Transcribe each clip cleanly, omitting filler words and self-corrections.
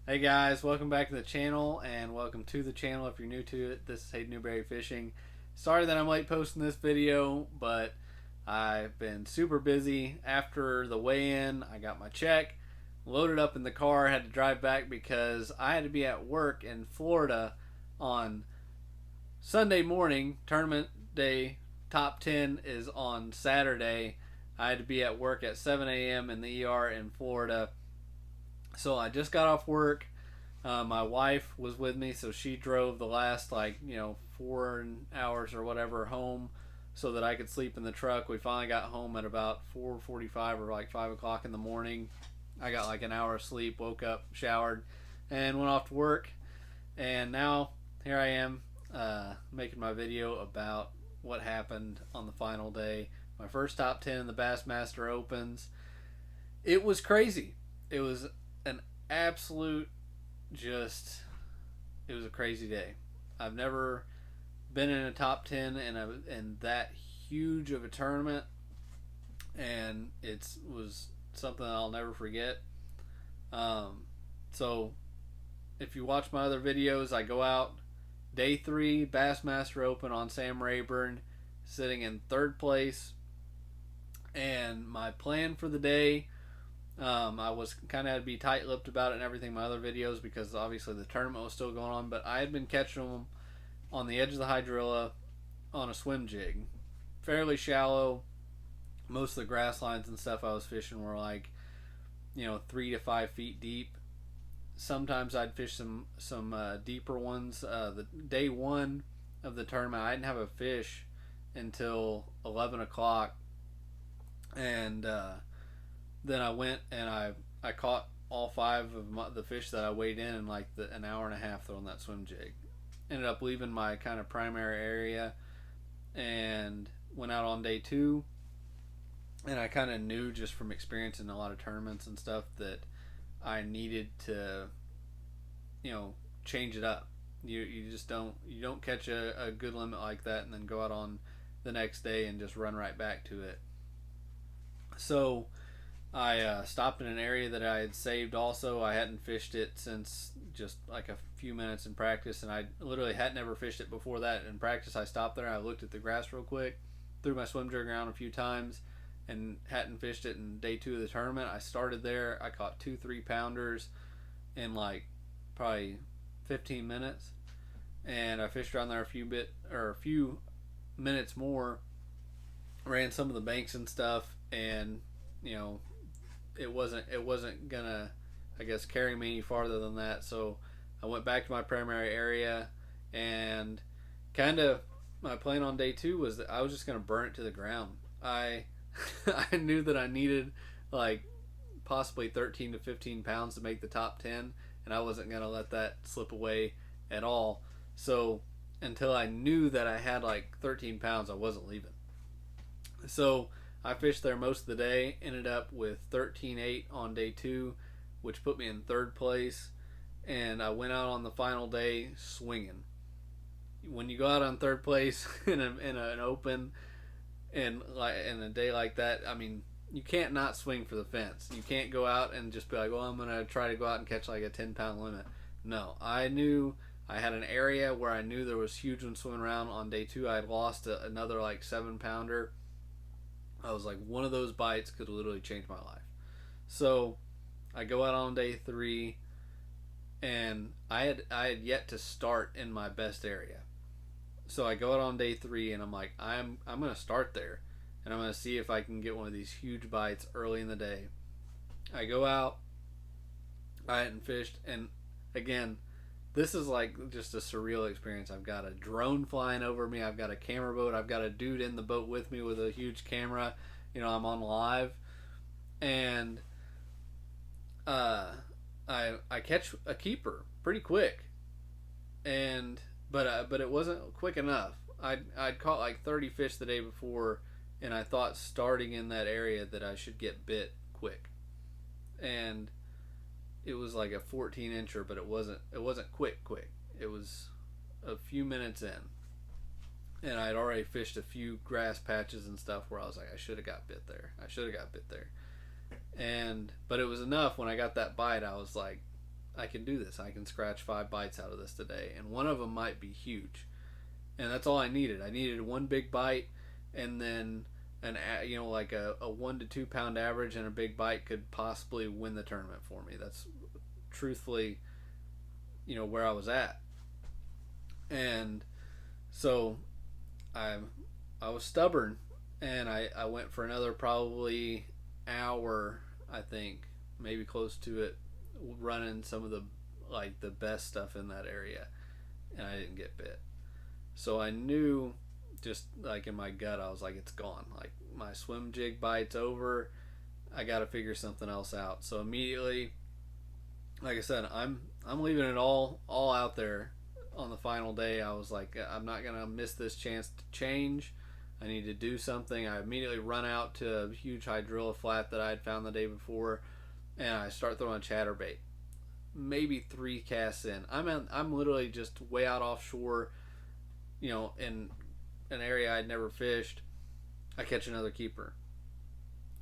Hey guys, welcome back to the channel, and welcome to the channel if you're new to it. This is Hayden Newberry Fishing. Sorry that I'm late posting this video, but I've been super busy. After the weigh-in, I got my check, loaded up in the car, had to drive back because I had to be at work in Florida on Sunday morning. Tournament day, top 10 is on Saturday. I had to be at work at 7 a.m. in the ER in Florida. So I just got off work. My wife was with me, so she drove the last 4 hours or whatever home, so that I could sleep in the truck. We finally got home at about 4:45 or like 5 o'clock in the morning. I got like an hour of sleep, woke up, showered, and went off to work. And now here I am making my video about what happened on the final day. My first top 10 in the Bassmaster Opens. It was crazy. It was an absolute just it was a crazy day. I've never been in a top 10 in that huge of a tournament, and it was something I'll never forget. So if you watch my other videos, I go out day 3 Bassmaster Open on Sam Rayburn, sitting in third place, and my plan for the day, I was kind of had to be tight-lipped about it and everything in my other videos because obviously the tournament was still going on, but I had been catching them on the edge of the hydrilla on a swim jig, fairly shallow. Most of the grass lines and stuff I was fishing were like 3 to 5 feet deep. Sometimes I'd fish some deeper ones. The day 1 of the tournament, I didn't have a fish until 11 o'clock, and then I went and I caught all 5 of the fish that I weighed in like an hour and a half throwing that swim jig. Ended up leaving my kind of primary area and went out on day 2. And I kind of knew just from experience in a lot of tournaments and stuff that I needed to, change it up. You just don't catch a good limit like that and then go out on the next day and just run right back to it. So I stopped in an area that I had saved also. I hadn't fished it since just like a few minutes in practice, and I literally had never fished it before that. In practice, I stopped there, I looked at the grass real quick, threw my swim jig around a few times, and hadn't fished it in day 2 of the tournament. I started there, I caught 2 3-pounders in like probably 15 minutes, and I fished around there a few minutes more, ran some of the banks and stuff, and it wasn't gonna, I guess, carry me any farther than that. So I went back to my primary area, and kind of my plan on day 2 was that I was just gonna burn it to the ground. I I knew that I needed like possibly 13 to 15 pounds to make the top 10, and I wasn't gonna let that slip away at all. So until I knew that I had like 13 pounds, I wasn't leaving. So I fished there most of the day, ended up with 13.8 on day 2, which put me in third place, and I went out on the final day swinging. When you go out on third place in an open and like in a day like that, I mean, you can't not swing for the fence. You can't go out and just be like, well, I'm gonna try to go out and catch like a 10-pound limit. No, I knew I had an area where I knew there was huge ones swimming around. On day 2, I had lost another like 7-pounder. I was like, one of those bites could literally change my life. So I go out on day 3, and I had yet to start in my best area. So I go out on day 3, and I'm like, I'm gonna start there, and I'm gonna see if I can get one of these huge bites early in the day. I go out, I hadn't fished, and again, this is like just a surreal experience. I've got a drone flying over me. I've got a camera boat. I've got a dude in the boat with me with a huge camera. I'm on live, and I catch a keeper pretty quick, and but it wasn't quick enough. I'd caught like 30 fish the day before, and I thought starting in that area that I should get bit quick, and it was like a 14-incher, but it wasn't quick. It was a few minutes in, and I'd already fished a few grass patches and stuff where I was like, I should have got bit there. And but it was enough. When I got that bite, I was like, I can do this. I can scratch 5 bites out of this today, and one of them might be huge, and that's all I needed. I needed one big bite, and then like a 1 to 2 pound average and a big bite could possibly win the tournament for me. That's truthfully, where I was at, and so I was stubborn, and I went for another probably hour, I think, maybe close to it, running some of the best stuff in that area, and I didn't get bit. So I knew, just like in my gut, I was like, it's gone. Like, my swim jig bite's over. I got to figure something else out. So immediately, like I said, I'm leaving it all out there on the final day. I was like, I'm not gonna miss this chance to change. I need to do something. I immediately run out to a huge hydrilla flat that I had found the day before, and I start throwing a chatterbait. Maybe 3 casts in. I'm literally just way out offshore, in an area I'd never fished. I catch another keeper.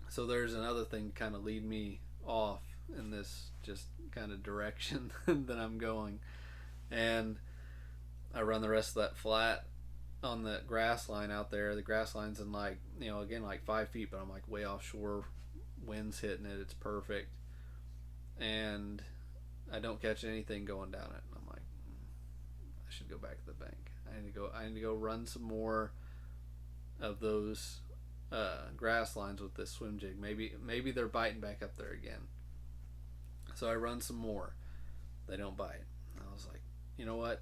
So there's another thing kind of lead me off in this just kind of direction that I'm going. And I run the rest of that flat on the grass line out there. The grass line's in again, like 5 feet, but I'm like way offshore, wind's hitting it, it's perfect. And I don't catch anything going down it. And I'm like, I should go back to the bank. I need to go run some more of those grass lines with this swim jig. Maybe they're biting back up there again. So I run some more. They don't bite. I was like, you know what?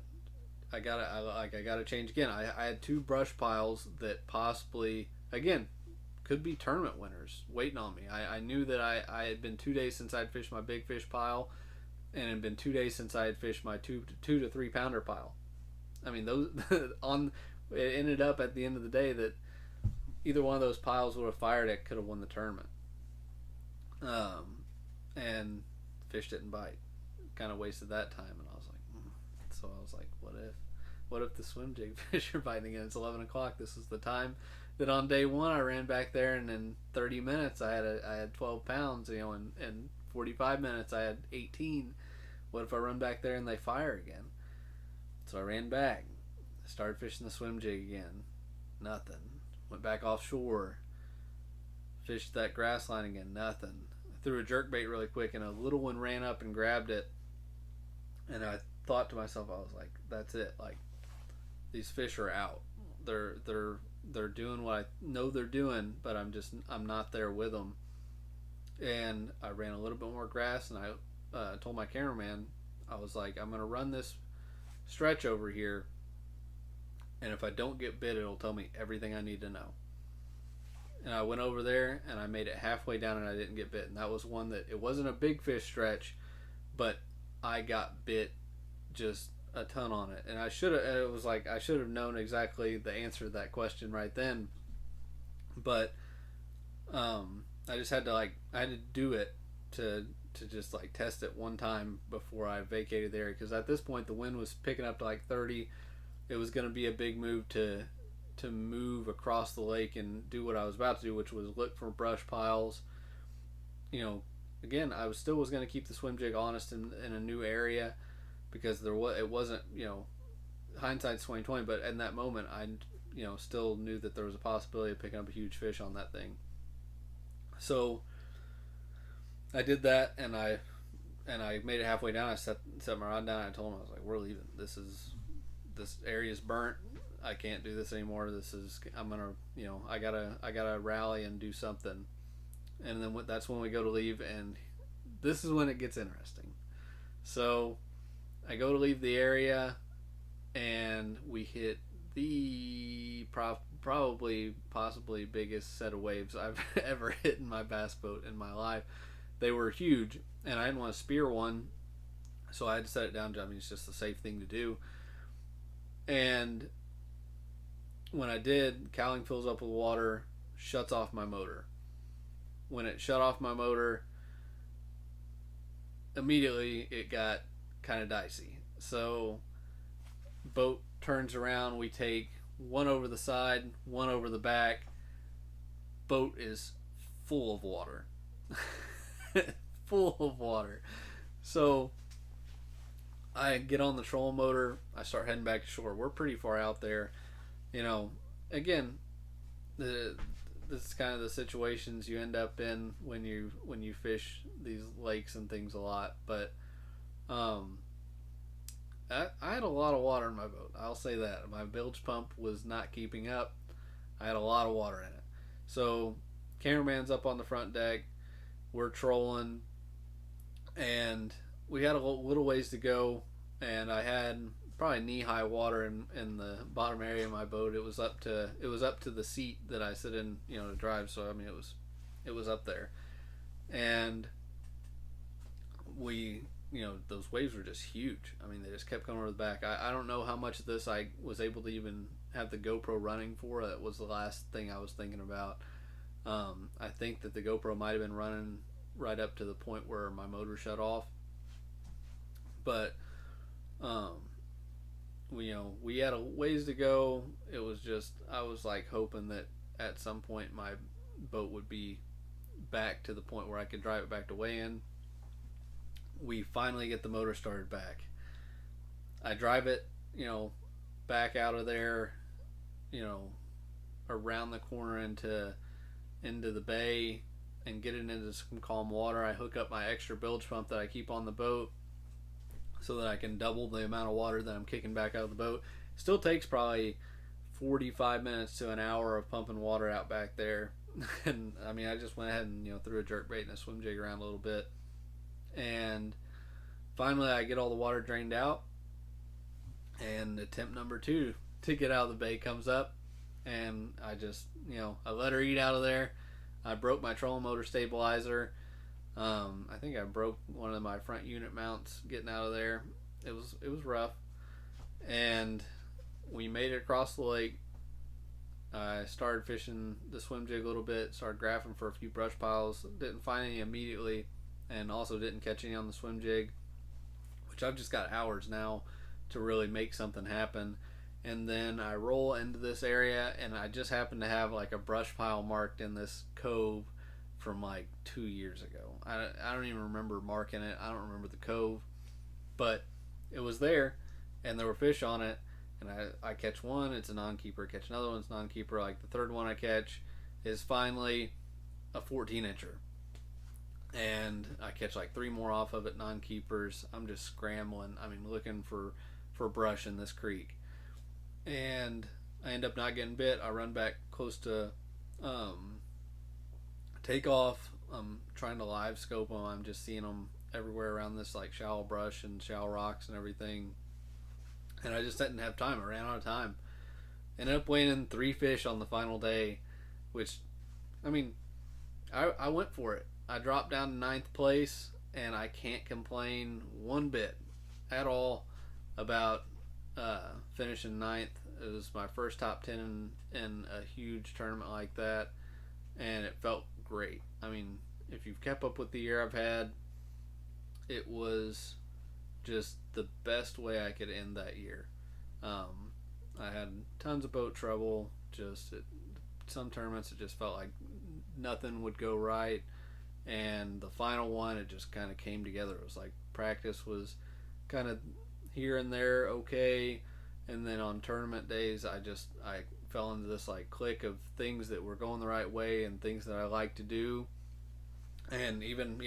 I gotta change again. I had 2 brush piles that possibly, again, could be tournament winners waiting on me. I knew that I had been 2 days since I'd fished my big fish pile, and it had been 2 days since I had fished my 2 to 3 pounder pile. I mean, those it ended up at the end of the day that either one of those piles would have fired, it could have won the tournament. And fish didn't bite. Kind of wasted that time, and I was like, So I was like, what if the swim jig fish are biting again? It's 11 o'clock. This is the time that on day 1 I ran back there, and in 30 minutes I had 12 pounds, and 45 minutes I had 18. What if I run back there and they fire again? So I ran back, started fishing the swim jig again. Nothing. Went back offshore, fished that grass line again. Nothing. I threw a jerkbait really quick, and a little one ran up and grabbed it. And I thought to myself, I was like, that's it. Like, these fish are out. They're doing what I know they're doing, but I'm not there with them. And I ran a little bit more grass, and I told my cameraman, I was like, I'm gonna run this stretch over here, and if I don't get bit, it'll tell me everything I need to know. And I went over there, and I made it halfway down, and I didn't get bit. And that was one that, it wasn't a big fish stretch, but I got bit just a ton on it. And I should have known exactly the answer to that question right then. But I just had to I had to do it to just test it one time before I vacated the area, because at this point the wind was picking up to 30. It was going to be a big move to move across the lake and do what I was about to do, which was look for brush piles. Again, I was going to keep the swim jig honest in a new area, because it wasn't, hindsight's 20/20, but in that moment I still knew that there was a possibility of picking up a huge fish on that thing. So I did that, and I made it halfway down. I set my rod down, and I told him, I was like, we're leaving. This area's burnt. I can't do this anymore. I gotta rally and do something. And then that's when we go to leave, and this is when it gets interesting. So I go to leave the area, and we hit the possibly biggest set of waves I've ever hit in my bass boat in my life. They were huge, and I didn't want to spear one, so I had to set it down. I mean, it's just the safe thing to do. And when I did, cowling fills up with water, shuts off my motor. When it shut off my motor, immediately it got kind of dicey. So boat turns around, we take one over the side, one over the back. Boat is full of water. Full of water. So I get on the trolling motor. I start heading back to shore. We're pretty far out there. You know, again, this is kind of the situations you end up in when you fish these lakes and things a lot. But um, I had a lot of water in my boat. I'll say that my bilge pump was not keeping up. I had a lot of water in it. So cameraman's up on the front deck. We're trolling, and we had a little ways to go. And I had probably knee high water in the bottom area of my boat. It was up to the seat that I sit in, to drive. So I mean, it was up there, and we, those waves were just huge. I mean, they just kept coming over the back. I don't know how much of this I was able to even have the GoPro running for. That was the last thing I was thinking about. I think that the GoPro might have been running right up to the point where my motor shut off, but we had a ways to go. It was just, I was like hoping that at some point my boat would be back to the point where I could drive it back to weigh-in. We finally get the motor started back. I drive it, back out of there, around the corner into the bay and get it into some calm water. I hook up my extra bilge pump that I keep on the boat so that I can double the amount of water that I'm kicking back out of the boat. Still takes probably 45 minutes to an hour of pumping water out back there. And I mean, I just went ahead and threw a jerkbait and a swim jig around a little bit, and finally I get all the water drained out, and attempt number 2 to get out of the bay comes up, and I just I let her eat out of there. I broke my trolling motor stabilizer. I think I broke one of my front unit mounts getting out of there. It was rough, and we made it across the lake. I started fishing the swim jig a little bit, started graphing for a few brush piles. Didn't find any immediately, and also didn't catch any on the swim jig, which I've just got hours now to really make something happen. And then I roll into this area, and I just happen to have like a brush pile marked in this cove from like 2 years ago. I don't even remember marking it. I don't remember the cove, but it was there, and there were fish on it. And I catch one, it's a non-keeper. Catch another one, it's non-keeper. Like the third one I catch is finally a 14-incher. And I catch like 3 more off of it, non-keepers. I'm just scrambling. I mean, looking for brush in this creek. And I end up not getting bit. I run back close to take off. I'm trying to live scope them. I'm just seeing them everywhere around this like shallow brush and shallow rocks and everything. And I just didn't have time. I ran out of time. Ended up weighing 3 fish on the final day, which, I mean, I went for it. I dropped down to 9th place, and I can't complain one bit at all about finishing 9th. It was my first top 10 in a huge tournament like that, and it felt great. I mean, if you've kept up with the year I've had, it was just the best way I could end that year. I had tons of boat trouble. Some tournaments it just felt like nothing would go right, and the final one it just kind of came together. It was like practice was kind of here and there okay, and then on tournament days I fell into this like clique of things that were going the right way and things that I like to do. And even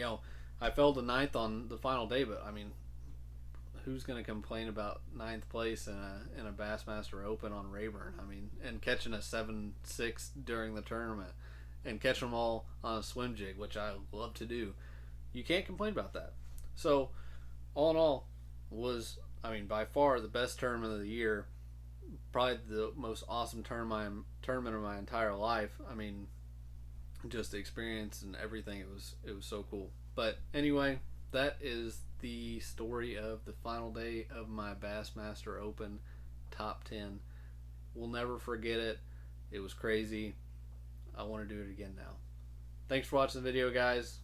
I fell to 9th on the final day, but I mean, who's going to complain about 9th place in a Bassmaster Open on Rayburn? I mean, and catching a 7-6 during the tournament and catching them all on a swim jig, which I love to do. You can't complain about that. So, all in all, was, I mean, by far the best tournament of the year. Probably the most awesome tournament of my entire life. I mean, just the experience and everything. It was so cool. But anyway, that is the story of the final day of my Bassmaster Open top 10. We'll never forget it. It was crazy. I want to do it again now. Thanks for watching the video, guys.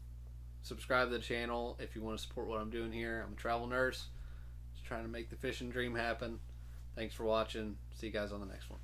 Subscribe to the channel if you want to support what I'm doing here. I'm a travel nurse, just trying to make the fishing dream happen. Thanks for watching. See you guys on the next one.